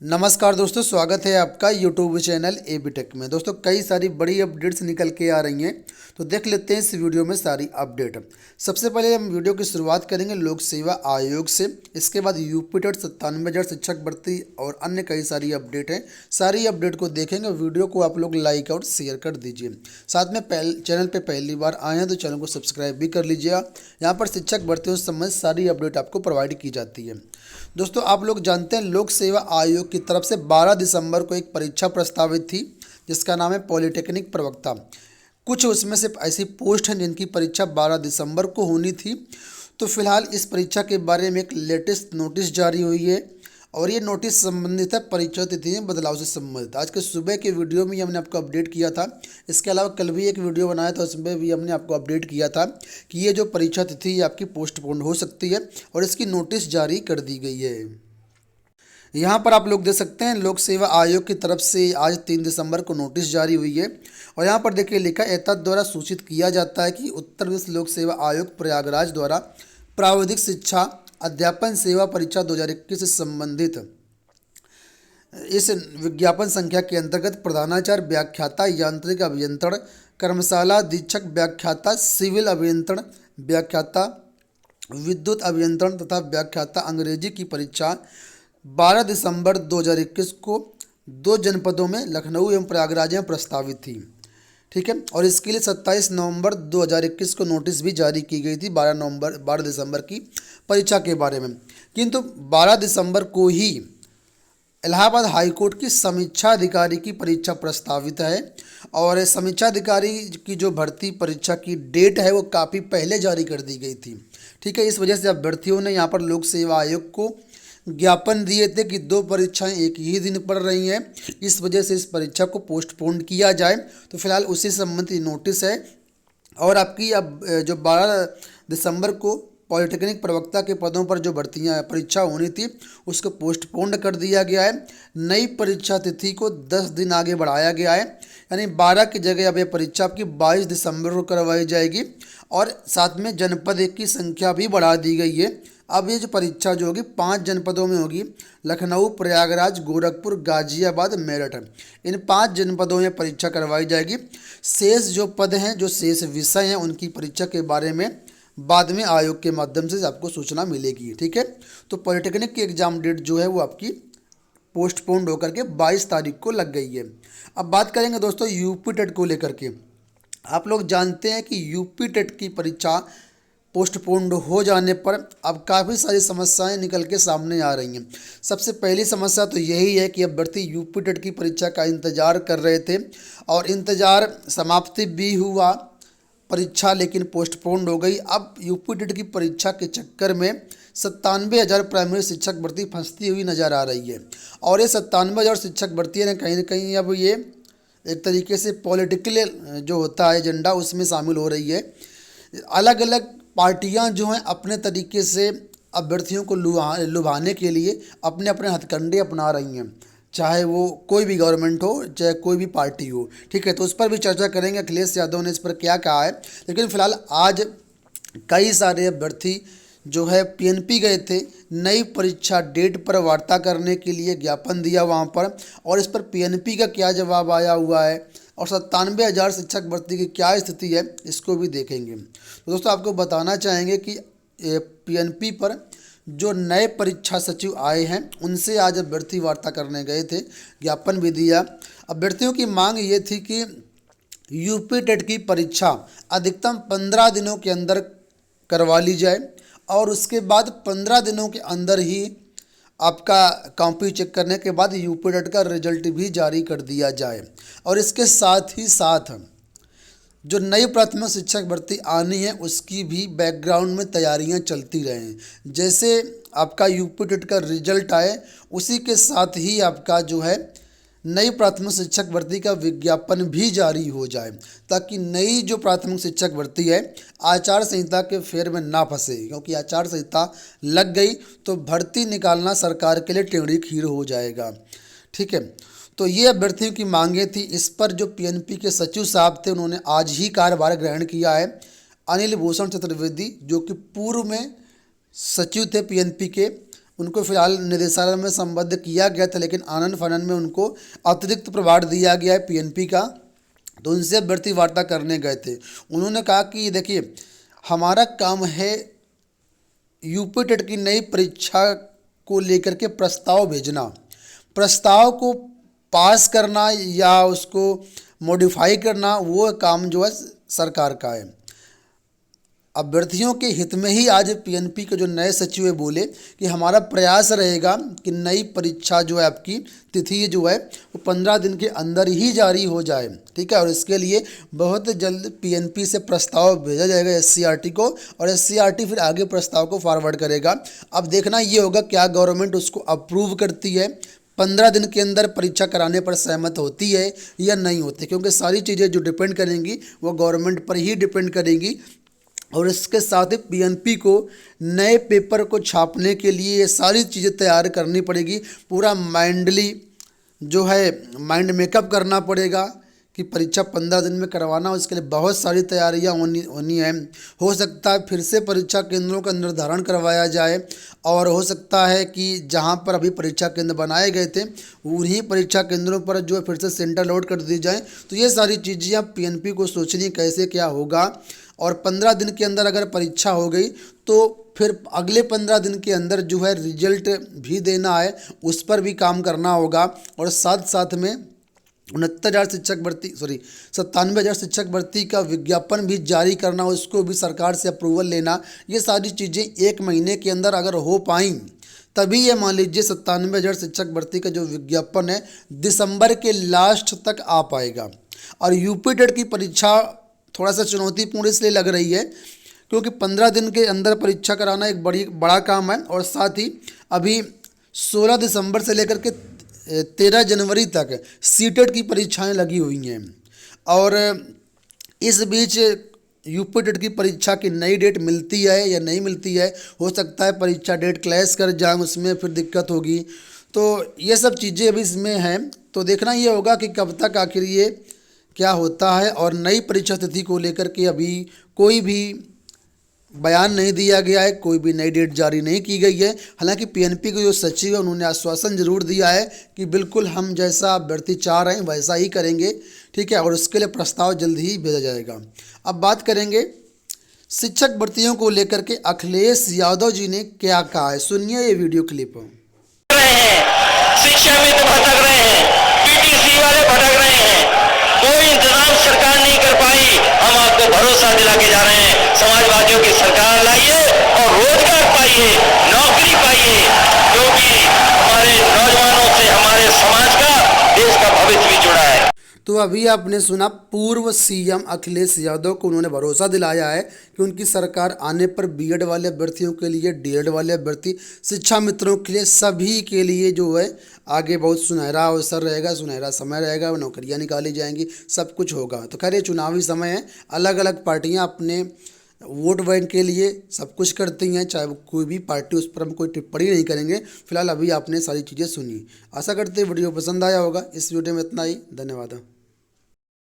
नमस्कार दोस्तों, स्वागत है आपका यूट्यूब चैनल एबी टेक में। दोस्तों कई सारी बड़ी अपडेट्स निकल के आ रही हैं, तो देख लेते हैं इस वीडियो में सारी अपडेट। सबसे पहले हम वीडियो की शुरुआत करेंगे लोक सेवा आयोग से। इसके बाद यूपी टेट 97,000 शिक्षक भर्ती और अन्य कई सारी अपडेट हैं। सारी अपडेट को देखेंगे। वीडियो को आप लोग लाइक और शेयर कर दीजिए। साथ में चैनल पर पहली बार आए हैं तो चैनल को सब्सक्राइब भी कर लीजिएगा। यहाँ पर शिक्षक भर्तियों से संबंधित सारी अपडेट आपको प्रोवाइड की जाती है। दोस्तों आप लोग जानते हैं लोक सेवा आयोग की तरफ से 12 दिसंबर को एक परीक्षा प्रस्तावित थी, जिसका नाम है पॉलिटेक्निक प्रवक्ता। कुछ उसमें से ऐसी पोस्ट हैं जिनकी परीक्षा 12 दिसंबर को होनी थी। तो फिलहाल इस परीक्षा के बारे में एक लेटेस्ट नोटिस जारी हुई है और ये नोटिस संबंधित है परीक्षा तिथि में बदलाव से संबंधित। आज के सुबह के वीडियो में हमने आपको अपडेट किया था। इसके अलावा कल भी एक वीडियो बनाया था, उसमें भी हमने आपको अपडेट किया था कि ये जो परीक्षा तिथि आपकी पोस्टपोन हो सकती है और इसकी नोटिस जारी कर दी गई है। यहाँ पर आप लोग देख सकते हैं लोक सेवा आयोग की तरफ से आज 3 दिसंबर को नोटिस जारी हुई है और यहाँ पर देखिए लिखा है, एतद द्वारा सूचित किया जाता है कि उत्तर प्रदेश लोक सेवा आयोग प्रयागराज द्वारा प्राविधिक शिक्षा अध्यापन सेवा परीक्षा 2021 से संबंधित इस विज्ञापन संख्या के अंतर्गत प्रधानाचार्य व्याख्याता यांत्रिक अभियंत्रण कर्मशाला अधीक्षक व्याख्याता सिविल अभियंत्रण व्याख्याता विद्युत अभियंत्रण तथा व्याख्याता अंग्रेजी की परीक्षा 12 दिसंबर 2021 को 2 जनपदों में लखनऊ एवं प्रयागराज में प्रस्तावित थी। ठीक है, और इसके लिए 27 नवंबर 2021 को नोटिस भी जारी की गई थी 12 दिसंबर की परीक्षा के बारे में। किंतु 12 दिसंबर को ही इलाहाबाद हाईकोर्ट की समीक्षा अधिकारी की परीक्षा प्रस्तावित है और समीक्षा अधिकारी की जो भर्ती परीक्षा की डेट है वो काफ़ी पहले जारी कर दी गई थी। ठीक है, इस वजह से अभ्यर्थियों ने यहाँ पर लोक सेवा आयोग को ज्ञापन दिए थे कि 2 परीक्षाएं एक ही दिन पड़ रही हैं, इस वजह से इस परीक्षा को पोस्टपोन किया जाए। तो फिलहाल उसी संबंधी नोटिस है और आपकी अब जो 12 दिसंबर को पॉलिटेक्निक प्रवक्ता के पदों पर जो भर्तियां परीक्षा होनी थी उसको पोस्टपोन कर दिया गया है। नई परीक्षा तिथि को 10 दिन आगे बढ़ाया गया है, यानी 12 की जगह अब ये परीक्षा आपकी 22 दिसंबर को करवाई जाएगी और साथ में जनपद एक की संख्या भी बढ़ा दी गई है। अब ये जो परीक्षा जो होगी 5 जनपदों में होगी, लखनऊ, प्रयागराज, गोरखपुर, गाजियाबाद, मेरठ। इन 5 जनपदों में परीक्षा करवाई जाएगी। शेष जो पद हैं, जो शेष विषय हैं, उनकी परीक्षा के बारे में बाद में आयोग के माध्यम से आपको सूचना मिलेगी। ठीक है, तो पॉलिटेक्निक की एग्ज़ाम डेट जो है वो आपकी पोस्टपोन्ड होकर के 22 तारीख को लग गई है। अब बात करेंगे दोस्तों यूपी टेट को लेकर के। आप लोग जानते हैं कि यूपी टेट की परीक्षा पोस्टपोन्ड हो जाने पर अब काफ़ी सारी समस्याएं निकल के सामने आ रही हैं। सबसे पहली समस्या तो यही है कि अभ्यर्थी यूपी टेट की परीक्षा का इंतज़ार कर रहे थे और इंतज़ार समाप्ति भी हुआ परीक्षा, लेकिन पोस्टपोन्ड हो गई। अब यूपी टेट की परीक्षा के चक्कर में 97,000 प्राइमरी शिक्षक भर्ती फंसती हुई नज़र आ रही है और ये 97,000 शिक्षक भर्ती है कहीं ना कहीं अब ये एक तरीके से पॉलिटिकल जो होता है एजेंडा उसमें शामिल हो रही है। अलग अलग पार्टियां जो हैं अपने तरीके से अभ्यर्थियों को लुभाने के लिए अपने अपने हथकंडे अपना रही हैं, चाहे वो कोई भी गवर्नमेंट हो चाहे कोई भी पार्टी हो। ठीक है, तो उस पर भी चर्चा करेंगे अखिलेश यादव ने इस पर क्या कहा है। लेकिन फिलहाल आज कई सारे अभ्यर्थी जो है पीएनपी गए थे नई परीक्षा डेट पर वार्ता करने के लिए, ज्ञापन दिया वहाँ पर, और इस पर पीएनपी का क्या जवाब आया हुआ है और 97,000 शिक्षक भर्ती की क्या स्थिति है इसको भी देखेंगे। तो दोस्तों आपको बताना चाहेंगे कि पीएनपी पर जो नए परीक्षा सचिव आए हैं उनसे आज अभ्यर्थी वार्ता करने गए थे, ज्ञापन भी दिया। अभ्यर्थियों की मांग ये थी कि यूपी टेट की परीक्षा अधिकतम 15 दिनों के अंदर करवा ली जाए और उसके बाद 15 दिनों के अंदर ही आपका कॉपी चेक करने के बाद यूपी टेट का रिजल्ट भी जारी कर दिया जाए और इसके साथ ही साथ जो नई प्राथमिक शिक्षक भर्ती आनी है उसकी भी बैकग्राउंड में तैयारियां चलती रहें। जैसे आपका यूपी टेट का रिजल्ट आए उसी के साथ ही आपका जो है नई प्राथमिक शिक्षक भर्ती का विज्ञापन भी जारी हो जाए, ताकि नई जो प्राथमिक शिक्षक भर्ती है आचार संहिता के फेर में ना फंसे, क्योंकि आचार संहिता लग गई तो भर्ती निकालना सरकार के लिए टेढ़ी खीर हो जाएगा। ठीक है, तो ये अभ्यर्थियों की मांगे थी। इस पर जो पीएनपी के सचिव साहब थे उन्होंने आज ही कार्यभार ग्रहण किया है। अनिल भूषण चतुर्वेदी जो कि पूर्व में सचिव थे पीएनपी के, उनको फिलहाल निदेशालय में संबद्ध किया गया था, लेकिन आनन फानन में उनको अतिरिक्त प्रभार दिया गया है पीएनपी का। तो उनसे अभ्यर्थी वार्ता करने गए थे। उन्होंने कहा कि देखिए, हमारा काम है यूपी टेट की नई परीक्षा को लेकर के प्रस्ताव भेजना, प्रस्ताव को पास करना या उसको मॉडिफाई करना, वो काम जो है सरकार का है। अभ्यर्थियों के हित में ही आज पीएनपी के जो नए सचिव है बोले कि हमारा प्रयास रहेगा कि नई परीक्षा जो है आपकी तिथि जो है वो 15 दिन के अंदर ही जारी हो जाए, ठीक है। और इसके लिए बहुत जल्द पीएनपी से प्रस्ताव भेजा जाएगा एससीईआरटी को, और एससीईआरटी फिर आगे प्रस्ताव को फॉरवर्ड करेगा। अब देखना ये होगा क्या गवर्नमेंट उसको अप्रूव करती है, 15 दिन के अंदर परीक्षा कराने पर सहमत होती है या नहीं होती, क्योंकि सारी चीज़ें जो डिपेंड करेंगी वो गवर्नमेंट पर ही डिपेंड करेंगी। और इसके साथ ही पीएनपी को नए पेपर को छापने के लिए ये सारी चीज़ें तैयार करनी पड़ेगी। पूरा माइंडली जो है माइंड मेकअप करना पड़ेगा कि परीक्षा 15 दिन में करवाना, उसके लिए बहुत सारी तैयारियां होनी है। हो सकता है फिर से परीक्षा केंद्रों का निर्धारण करवाया जाए, और हो सकता है कि जहां पर अभी परीक्षा केंद्र बनाए गए थे उन्हीं परीक्षा केंद्रों पर जो है फिर से सेंटर लोड कर दी जाए। तो ये सारी चीज़ें अब पीएनपी को सोचनी कैसे क्या होगा। और 15 दिन के अंदर अगर परीक्षा हो गई तो फिर अगले 15 दिन के अंदर जो है रिजल्ट भी देना है, उस पर भी काम करना होगा। और साथ साथ में 69,000 शिक्षक भर्ती 97,000 शिक्षक भर्ती का विज्ञापन भी जारी करना, उसको भी सरकार से अप्रूवल लेना। ये सारी चीज़ें 1 महीने के अंदर अगर हो पाई तभी ये मान लीजिए 97,000 शिक्षक भर्ती का जो विज्ञापन है दिसंबर के लास्ट तक आ पाएगा। और यूपी टेट की परीक्षा थोड़ा सा चुनौतीपूर्ण इसलिए लग रही है क्योंकि 15 दिन के अंदर परीक्षा कराना एक बड़ा काम है, और साथ ही अभी 16 दिसंबर से लेकर के 13 जनवरी तक सीटेट की परीक्षाएं लगी हुई हैं। और इस बीच यूपी टेट की परीक्षा की नई डेट मिलती है या नहीं मिलती है, हो सकता है परीक्षा डेट क्लैश कर जाए, उसमें फिर दिक्कत होगी। तो ये सब चीज़ें अभी इसमें हैं, तो देखना ये होगा कि कब तक आखिर ये क्या होता है। और नई परीक्षा तिथि को लेकर के अभी कोई भी बयान नहीं दिया गया है, कोई भी नई डेट जारी नहीं की गई है। हालांकि पीएनपी के जो सचिव है उन्होंने आश्वासन जरूर दिया है कि बिल्कुल हम जैसा अभ्यर्थी चाह रहे हैं वैसा ही करेंगे, ठीक है। और उसके लिए प्रस्ताव जल्द ही भेजा जाएगा। अब बात करेंगे शिक्षक भर्तियों को लेकर के अखिलेश यादव जी ने क्या कहा है, सुनिए ये वीडियो क्लिप। शिक्षा में तो भटक रहे हैं, पीटीसी वाले भटक रहे हैं, कोई इंतजाम सरकार नहीं कर पाई। हम आपको भरोसा दिला के जा रहे हैं, समाजवादियों की सरकार लाइए और रोजगार पाइए, नौकरी पाइए, क्योंकि हमारे नौजवानों से हमारे समाज का, देश का भविष्य भी जुड़ा है। तो अभी आपने सुना पूर्व सीएम अखिलेश यादव को उन्होंने भरोसा दिलाया है कि उनकी सरकार आने पर बीएड वाले अभ्यर्थियों के लिए, डीएड वाले अभ्यर्थी, शिक्षा मित्रों के लिए, सभी के लिए जो है आगे बहुत सुनहरा अवसर रहेगा, सुनहरा समय रहेगा, नौकरियां निकाली जाएंगी, सब कुछ होगा। तो खैर ये चुनावी समय है, अलग अलग पार्टियां अपने वोट बैंक के लिए सब कुछ करती हैं, चाहे वो कोई भी पार्टी, उस पर हम कोई टिप्पणी नहीं करेंगे। फिलहाल अभी आपने सारी चीज़ें सुनी, आशा करते हैं वीडियो पसंद आया होगा। इस वीडियो में इतना ही, धन्यवाद।